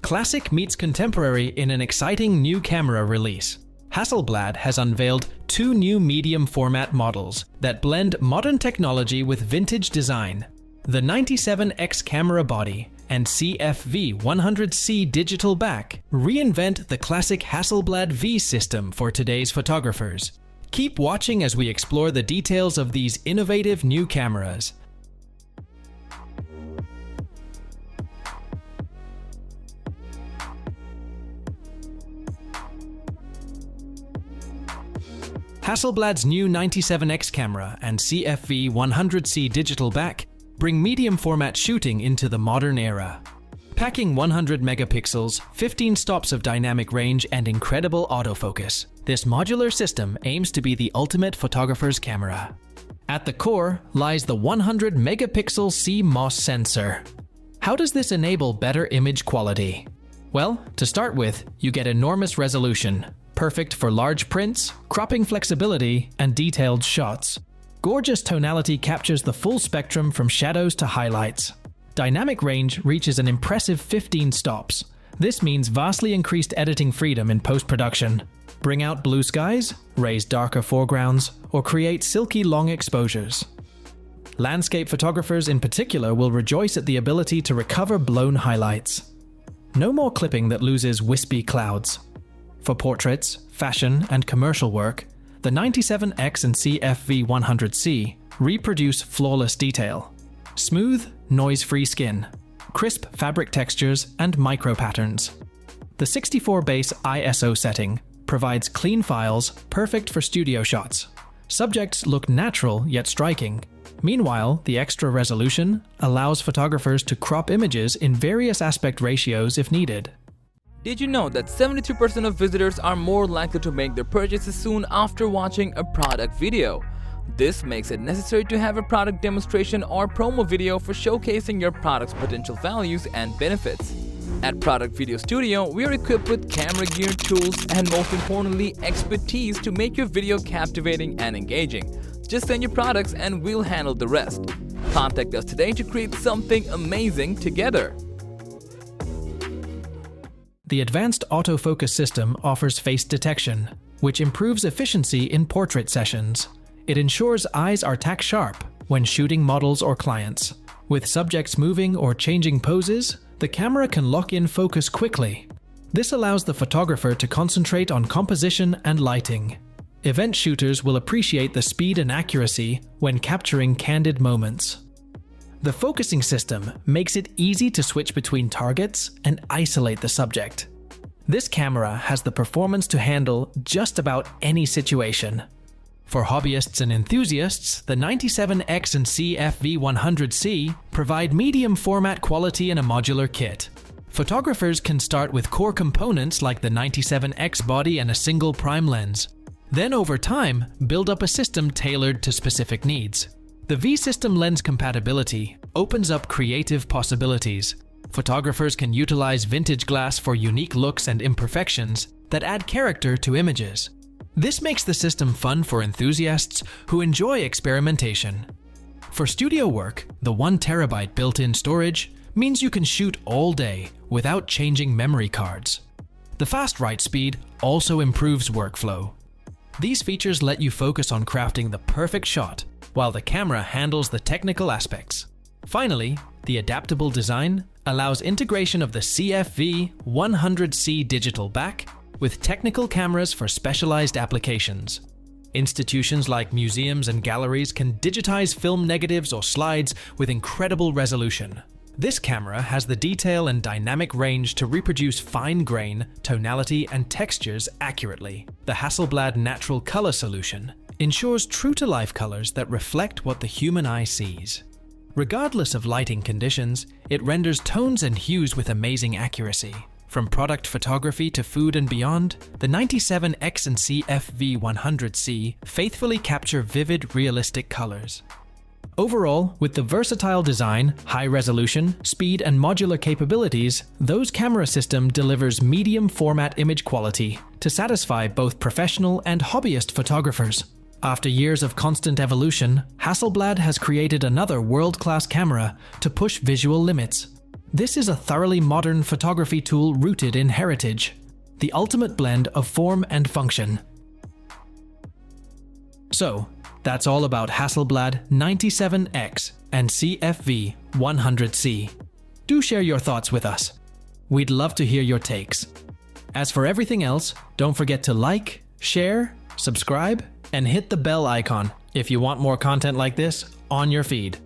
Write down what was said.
Classic meets contemporary in an exciting new camera release. Hasselblad has unveiled two new medium format models that blend modern technology with vintage design. The 97X camera body and CFV 100C digital back reinvent the classic Hasselblad V system for today's photographers. Keep watching as we explore the details of these innovative new cameras. Hasselblad's new 97X camera and CFV 100C digital back bring medium format shooting into the modern era. Packing 100 megapixels, 15 stops of dynamic range, and incredible autofocus, this modular system aims to be the ultimate photographer's camera. At the core lies the 100 megapixel CMOS sensor. How does this enable better image quality? Well, to start with, you get enormous resolution, perfect for large prints, cropping flexibility, and detailed shots. Gorgeous tonality captures the full spectrum from shadows to highlights. Dynamic range reaches an impressive 15 stops. This means vastly increased editing freedom in post-production. Bring out blue skies, raise darker foregrounds, or create silky long exposures. Landscape photographers in particular will rejoice at the ability to recover blown highlights. No more clipping that loses wispy clouds. For portraits, fashion, and commercial work, the 97X and CFV 100C reproduce flawless detail. Smooth, noise-free skin, crisp fabric textures, and micro patterns. The 64 base ISO setting provides clean files perfect for studio shots. Subjects look natural yet striking. Meanwhile, the extra resolution allows photographers to crop images in various aspect ratios if needed. Did you know that 72% of visitors are more likely to make their purchases soon after watching a product video? This makes it necessary to have a product demonstration or promo video for showcasing your product's potential values and benefits. At Product Video Studio, we are equipped with camera gear, tools, and most importantly, expertise to make your video captivating and engaging. Just send your products and we'll handle the rest. Contact us today to create something amazing together. The advanced autofocus system offers face detection, which improves efficiency in portrait sessions. It ensures eyes are tack sharp when shooting models or clients. With subjects moving or changing poses, the camera can lock in focus quickly. This allows the photographer to concentrate on composition and lighting. Event shooters will appreciate the speed and accuracy when capturing candid moments. The focusing system makes it easy to switch between targets and isolate the subject. This camera has the performance to handle just about any situation. For hobbyists and enthusiasts, the 97X and CFV 100C provide medium format quality in a modular kit. Photographers can start with core components like the 97X body and a single prime lens. Then over time, build up a system tailored to specific needs. The V-System lens compatibility opens up creative possibilities. Photographers can utilize vintage glass for unique looks and imperfections that add character to images. This makes the system fun for enthusiasts who enjoy experimentation. For studio work, the 1 terabyte built-in storage means you can shoot all day without changing memory cards. The fast write speed also improves workflow. These features let you focus on crafting the perfect shot, while the camera handles the technical aspects. Finally, the adaptable design allows integration of the CFV 100C digital back with technical cameras for specialized applications. Institutions like museums and galleries can digitize film negatives or slides with incredible resolution. This camera has the detail and dynamic range to reproduce fine grain, tonality, and textures accurately. The Hasselblad Natural Color Solution ensures true-to-life colors that reflect what the human eye sees. Regardless of lighting conditions, it renders tones and hues with amazing accuracy. From product photography to food and beyond, the 97X and CFV 100C faithfully capture vivid, realistic colors. Overall, with the versatile design, high resolution, speed, and modular capabilities, those camera system delivers medium format image quality to satisfy both professional and hobbyist photographers. After years of constant evolution, Hasselblad has created another world-class camera to push visual limits. This is a thoroughly modern photography tool rooted in heritage, the ultimate blend of form and function. So, that's all about Hasselblad 907X and CFV 100C. Do share your thoughts with us. We'd love to hear your takes. As for everything else, don't forget to like, share, subscribe, and hit the bell icon if you want more content like this on your feed.